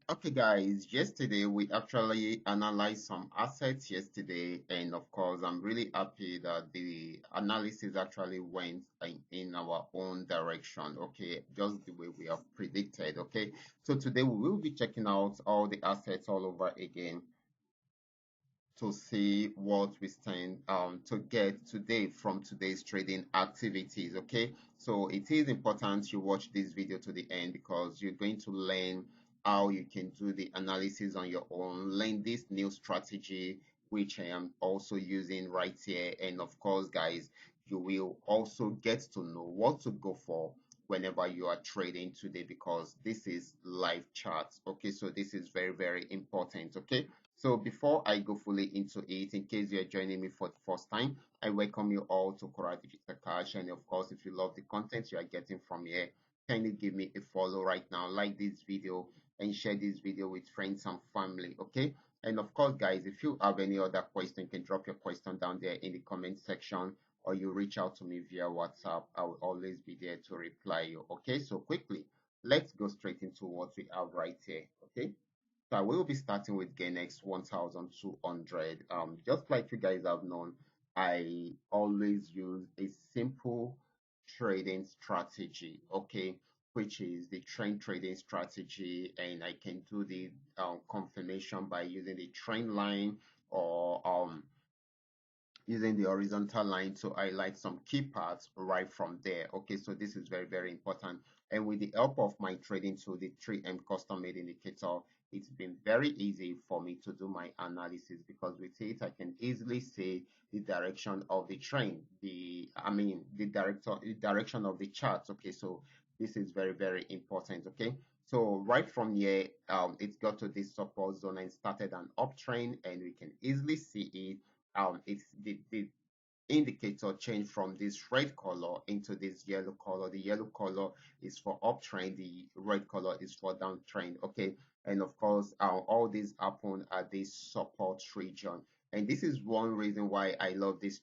Okay, guys, yesterday we actually analyzed some assets yesterday, and of course, I'm really happy that the analysis actually went in our own direction. Okay, just the way we have predicted. Okay, so today we will be checking out all the assets all over again to see what we stand to get today from today's trading activities. Okay, so it is important you watch this video to the end because you're going to learn how you can do the analysis on your own, learn this new strategy which I am also using right here. And of course, guys, you will also get to know what to go for whenever you are trading today, because this is live charts. Okay, so this is very, very important. Okay, so before I go fully into it, in case you're joining me for the first time, I welcome you all to Qora Digital Cash. And of course, if you love the content you are getting from here, kindly give me a follow right now, like this video, and share this video with friends and family. Okay. And of course, guys, if you have any other question, you can drop your question down there in the comment section, or you reach out to me via WhatsApp. I will always be there to reply you. Okay. So quickly, let's go straight into what we have right here. Okay. So I will be starting with Ganex 1200. Just like you guys have known, I always use a simple trading strategy, okay, which is the trend trading strategy, and I can do the confirmation by using the trend line or using the horizontal line to highlight some key parts right from there. Okay, so this is very, very important. And with the help of my trading tool, the 3M custom made indicator, it's been very easy for me to do my analysis, because with it I can easily see the direction of the trend, the direction of the charts. Okay, so this is very, very important. Okay, so right from here, it got to this support zone and started an uptrend, and we can easily see it. It's the indicator change from this red color into this yellow color. The yellow color is for uptrend, the red color is for downtrend. Okay, and of course, all these happen at this support region, and this is one reason why I love this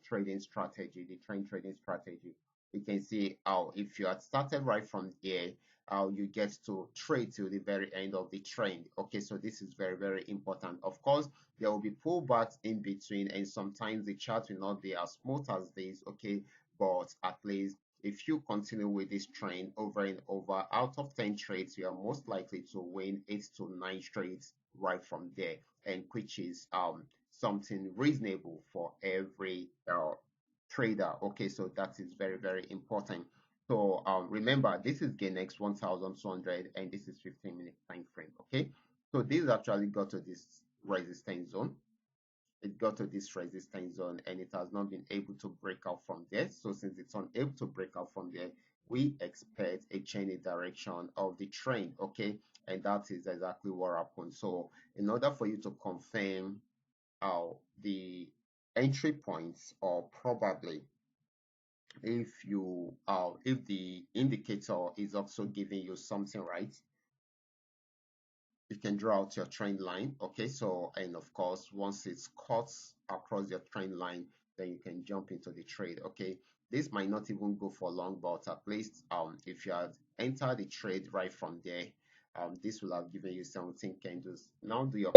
trading strategy, the trend trading strategy. You can see how if you had started right from here, how you get to trade till the very end of the trend. Okay, so this is very, very important. Of course, there will be pullbacks in between, and sometimes the chart will not be as smooth as this. Okay, but at least if you continue with this trend over and over, out of 10 trades, you are most likely to win 8 to 9 trades right from there, and which is something reasonable for every trader. Okay, so that is very, very important. So remember, this is Ganex 1200, and this is 15-minute time frame. Okay, so this actually got to this resistance zone. It got to this resistance zone, and it has not been able to break out from there. So since it's unable to break out from there, we expect a change in direction of the trend. Okay, and that is exactly what happened. So in order for you to confirm the entry points, or probably if the indicator is also giving you something, right, you can draw out your trend line. Okay, so and of course, once it's cut across your trend line, then you can jump into the trade. Okay, this might not even go for long, but at least if you had entered the trade right from there, this will have given you 17 candles. Now do your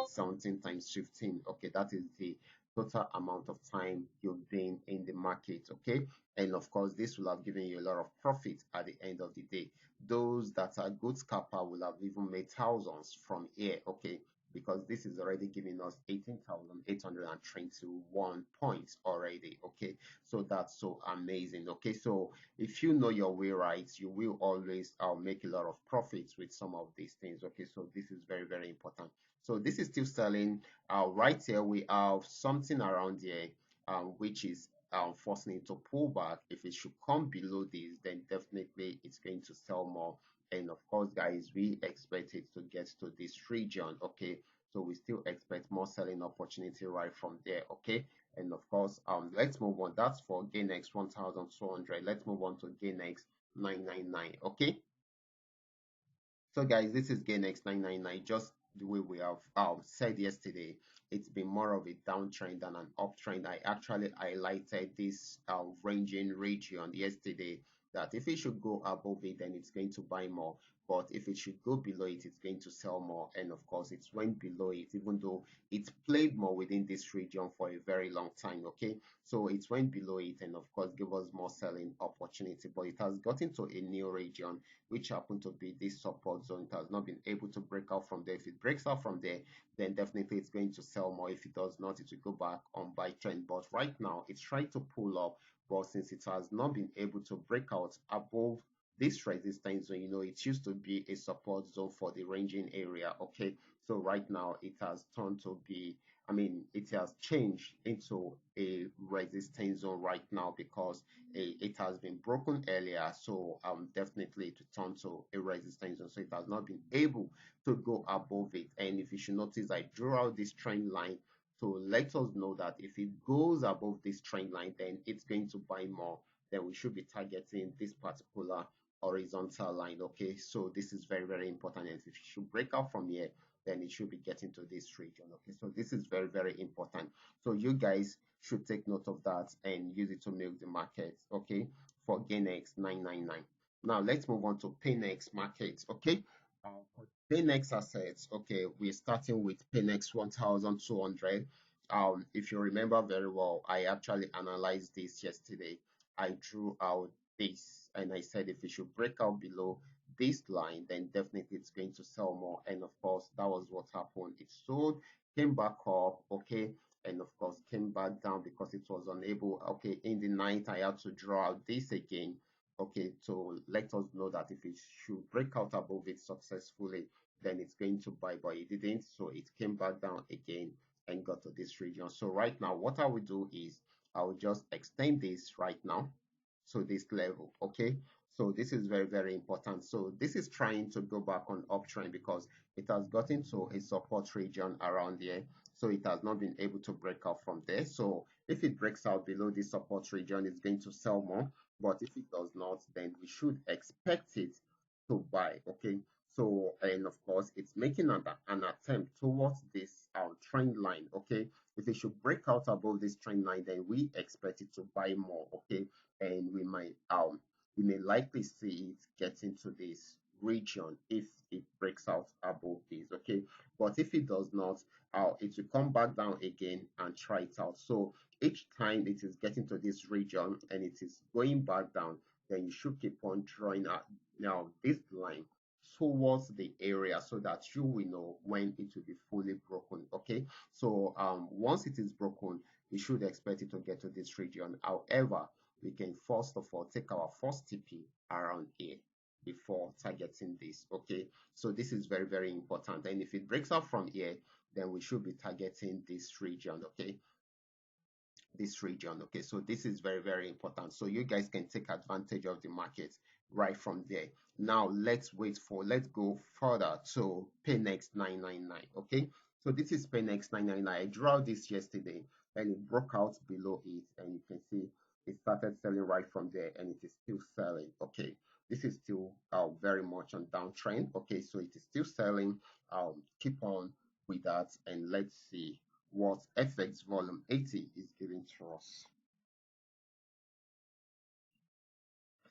17 times 15. Okay, that is the total amount of time you've been in the market. Okay, and of course, this will have given you a lot of profit at the end of the day. Those that are good scalper will have even made thousands from here. Okay, because this is already giving us 18,821 points already. Okay, so that's so amazing. Okay, so if you know your way right, you will always make a lot of profits with some of these things. Okay, so this is very, very important. So this is still selling. Right here we have something around here, which is forcing it to pull back. If it should come below this, then definitely it's going to sell more. And of course, guys, we expect it to get to this region. Okay, so we still expect more selling opportunity right from there. Okay, and of course, let's move on. That's for Ganex 1200. Let's move on to Ganex 999. Okay, so guys, this is Ganex 999. Just the way we have said yesterday, it's been more of a downtrend than an uptrend. I actually highlighted this ranging region yesterday that if it should go above it, then it's going to buy more. But if it should go below it, it's going to sell more. And of course, it went below it, even though it played more within this region for a very long time. Okay, so it went below it and of course give us more selling opportunity. But it has gotten to a new region, which happened to be this support zone. It has not been able to break out from there. If it breaks out from there, then definitely it's going to sell more. If it does not, it will go back on buy trend. But right now, it's trying to pull up. But since it has not been able to break out above this resistance zone, it used to be a support zone for the ranging area. Okay, so right now it has turned to be, it has changed into a resistance zone right now because it has been broken earlier. So definitely to turn to a resistance zone. So it has not been able to go above it. And if you should notice, I drew out this trend line to let us know that if it goes above this trend line, then it's going to buy more. Then we should be targeting this particular horizontal line. Okay, so this is very, very important. And if it should break out from here, then it should be getting to this region. Okay, so this is very, very important. So you guys should take note of that and use it to milk the market. Okay, for GainX 999. Now let's move on to PayNext market. Okay, for PayNext assets. Okay, we're starting with PayNext 1200. If you remember very well, I actually analyzed this yesterday. I drew out this and I said if it should break out below this line, then definitely it's going to sell more. And of course, that was what happened. It sold, came back up, okay, and of course came back down because it was unable. Okay, in the night, I had to draw out this again, okay, to let us know that if it should break out above it successfully, then it's going to buy, but it didn't. So it came back down again and got to this region. So right now, what I will do is I will just extend this right now. So this level, okay, so this is very, very important. So this is trying to go back on uptrend because it has gotten to a support region around here. So it has not been able to break out from there. So if it breaks out below this support region, it's going to sell more. But if it does not, then we should expect it to buy. Okay. So, and of course, it's making an attempt towards this trend line. Okay. If it should break out above this trend line, then we expect it to buy more. Okay. And we may likely see it get into this region if it breaks out above this. Okay. But if it does not, it will come back down again and try it out. So each time it is getting to this region and it is going back down, then you should keep on drawing out now this line towards the area so that you will know when it will be fully broken. Okay, so once it is broken, we should expect it to get to this region. However, we can first of all take our first TP around here before targeting this. Okay, so this is very, very important. And if it breaks out from here, then we should be targeting this region. Okay, this region. Okay, so this is very, very important. So you guys can take advantage of the market right from there. Now let's go further to PayNext 999. Okay, so this is PayNext 999. I drew out this yesterday and it broke out below it, and you can see it started selling right from there and it is still selling. Okay, this is still very much on downtrend. Okay, so it is still selling. Keep on with that and let's see what FX volume 80 is giving to us.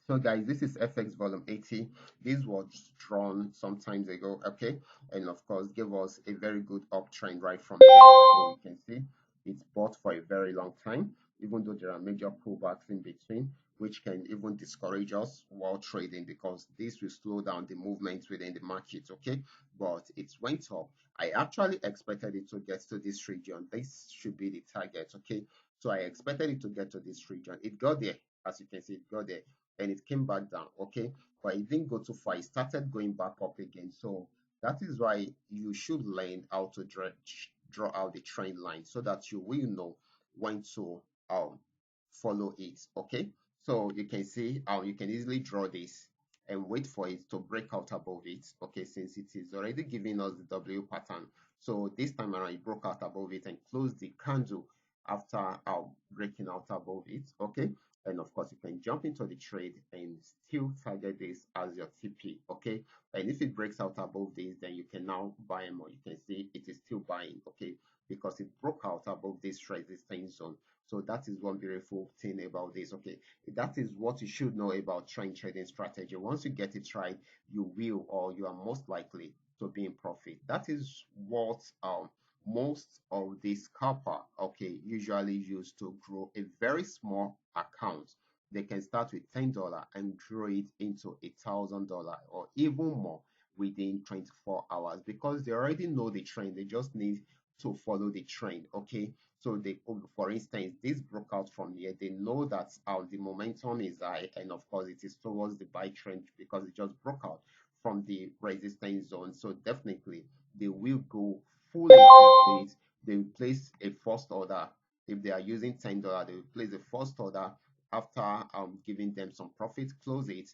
So guys, this is FX volume 80. This was drawn some times ago, okay? And of course, gave us a very good uptrend right from there. So you can see it's bought for a very long time, even though there are major pullbacks in between, which can even discourage us while trading because this will slow down the movement within the market, okay? But it went up. I actually expected it to get to this region. This should be the target, okay? So I expected it to get to this region. It got there. As you can see, it got there and it came back down, okay, but it didn't go too far. It started going back up again. So that is why you should learn how to draw out the trend line so that you will know when to follow it. Okay, so you can see you can easily draw this and wait for it to break out above it. Okay, since it is already giving us the W pattern, so this time around it broke out above it and closed the candle after breaking out above it. Okay, And of course, you can jump into the trade and still target this as your TP. Okay. And if it breaks out above this, then you can now buy more. You can see it is still buying. Okay. Because it broke out above this resistance zone. So that is one beautiful thing about this. Okay. That is what you should know about trend trading strategy. Once you get it right, you will, or you are most likely to be in profit. That is what most of the scalper, okay, usually use to grow a very small account. They can start with $10 and grow it into $1,000 or even more within 24 hours because they already know the trend. They just need to follow the trend. Okay. So they, for instance, this broke out from here. They know that the momentum is high, and of course it is towards the buy trend because it just broke out from the resistance zone. So definitely they will go fully into it. They will place a first order. If they are using $10, they will place a first order after giving them some profit, close it,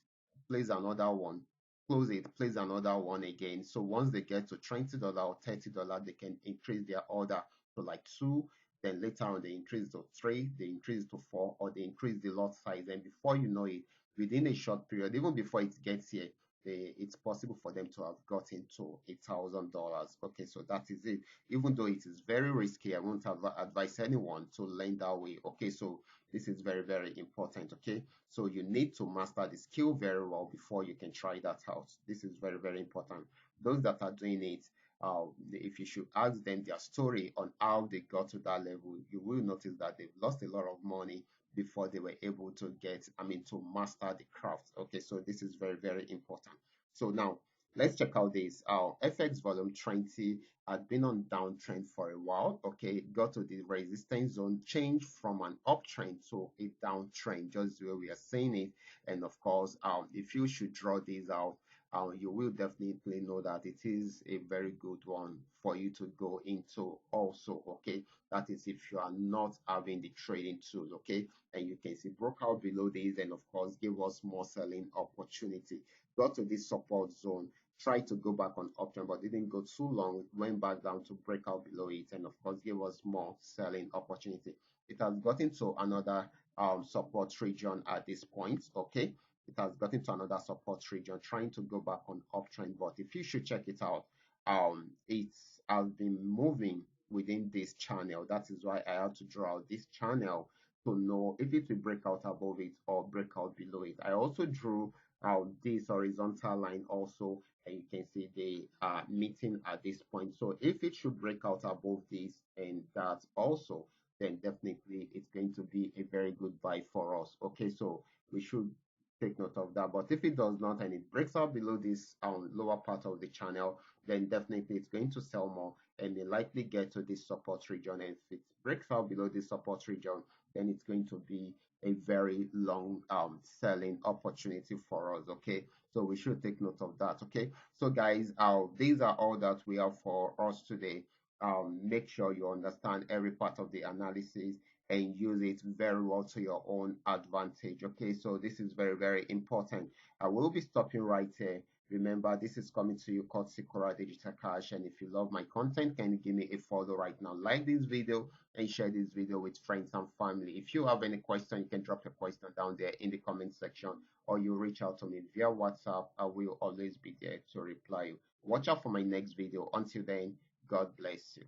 place another one, close it, place another one again. So once they get to $20 or $30, they can increase their order to like two. Then later on, they increase to three, they increase to four, or they increase the lot size. And before you know it, within a short period, even before it gets here, it's possible for them to have gotten to $1,000. Okay, so that is it. Even though it is very risky, I won't advise anyone to lend that way. Okay, so this is very, very important. Okay, so you need to master the skill very well before you can try that out. This is very, very important. Those that are doing it, if you should ask them their story on how they got to that level, you will notice that they've lost a lot of money before they were able to get, to master the craft. Okay, so this is very, very important. So now let's check out this. Our FX volume 20 had been on downtrend for a while. Okay, got to the resistance zone, changed from an uptrend to a downtrend, just the way we are saying it. And of course, if you should draw these out, you will definitely know that it is a very good one for you to go into also. Okay, that is if you are not having the trading tools. Okay, and you can see broke out below this and of course give us more selling opportunity. Got to this support zone, tried to go back on uptrend but didn't go too long, went back down to break out below it and of course give us more selling opportunity. It has gotten to another support region at this point. Okay, it has gotten to another support region trying to go back on uptrend, but if you should check it out, it has been moving within this channel. That is why I had to draw out this channel to know if it will break out above it or break out below it. I also drew out this horizontal line also, and you can see they are meeting at this point. So if it should break out above this and that also, then definitely it's going to be a very good buy for us. Okay, so we should take note of that. But if it does not and it breaks out below this lower part of the channel, then definitely it's going to sell more and may likely get to this support region. And if it breaks out below this support region, then it's going to be a very long selling opportunity for us. Okay, so we should take note of that. Okay, so guys, these are all that we have for us today. Make sure you understand every part of the analysis and use it very well to your own advantage. Okay, so this is very, very important. I will be stopping right here. Remember, this is coming to you courtesy Qora Digital Cash. And if you love my content, can you give me a follow right now? Like this video and share this video with friends and family. If you have any question, you can drop your question down there in the comment section or you reach out to me via WhatsApp. I will always be there to reply you. Watch out for my next video. Until then, God bless you.